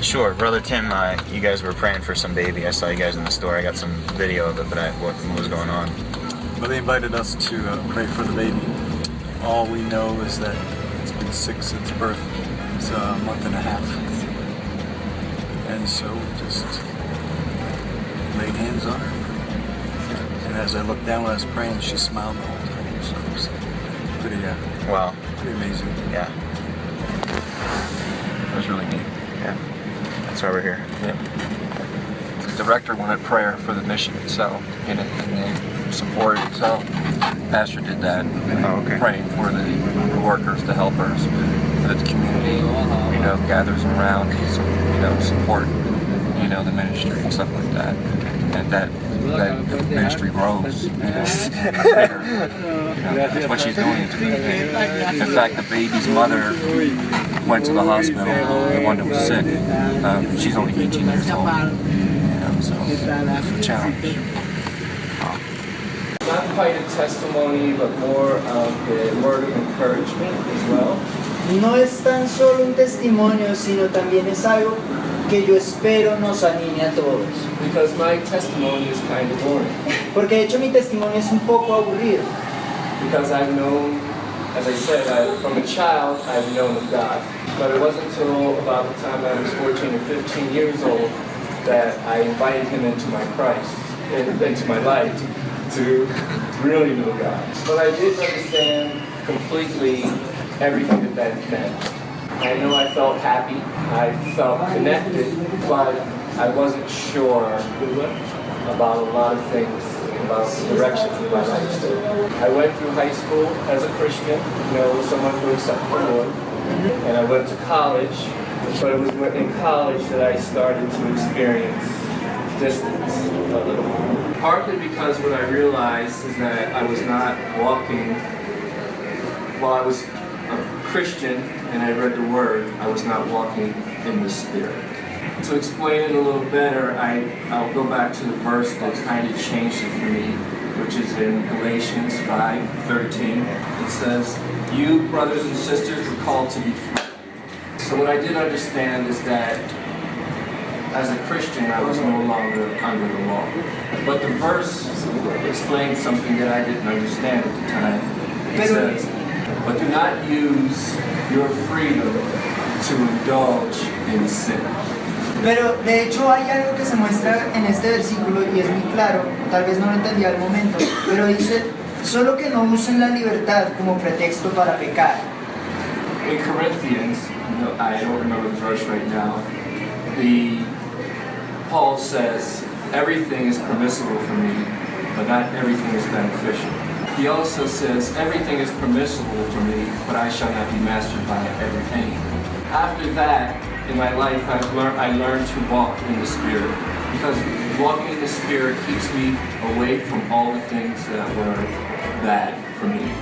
Sure, Brother Tim, you guys were praying for some baby. I saw you guys in the store. I got some video of it, but what was going on? Well, they invited us to pray for the baby. All we know is that it's been sick since birth. It's a month and a half. And so we just laid hands on her. And as I looked down when I was praying, she smiled the whole time. So it was pretty, Wow. pretty amazing. Yeah. It was really neat. Yeah. That's why we're here. Yeah. The director wanted prayer for the mission itself and the support itself. Pastor did that. Oh, okay. Praying for the workers, the helpers, that the community, gathers around, support, the ministry and stuff like that. And that the ministry grows. Bigger. That's what she's doing. In fact, the baby's mother went to the hospital, the one that was sick. She's only 18 years old. So it's a challenge. Not quite a testimony, but more of the word of encouragement as well. No es tan solo un testimonio, sino también es algo que yo espero nos anime a todos. Because my testimony is kind of boring. Porque de hecho mi testimonio es un poco aburrido. Because I've known, as I said, from a child, I've known of God. But it wasn't until about the time I was 14 or 15 years old that I invited him into my life to really know God. But I didn't understand completely everything that meant. I know I felt happy, I felt connected, but I wasn't sure about a lot of things, about the direction of my life. I went through high school as a Christian, someone who accepted the Lord, and I went to college, but it was in college that I started to experience distance a little. Partly because what I realized is that I was not walking, while I was a Christian and I read the Word, I was not walking in the Spirit. To explain it a little better, I'll go back to the verse that kind of changed it for me, which is in Galatians 5:13. It says, "You, brothers and sisters, were called to be free." So what I did understand is that as a Christian, I was no longer under the law. But the verse explained something that I didn't understand at the time. It says, "But do not use your freedom to indulge in sin." Pero de hecho hay algo que se muestra en este versículo y es muy claro, tal vez no lo entendí al momento, pero dice, solo que no usen la libertad como pretexto para pecar. In Corinthians, I don't remember the verse right now, Paul says, everything is permissible for me, but not everything is beneficial. He also says, everything is permissible for me, but I shall not be mastered by everything. After that, in my life, I learned to walk in the Spirit, because walking in the Spirit keeps me away from all the things that were bad for me.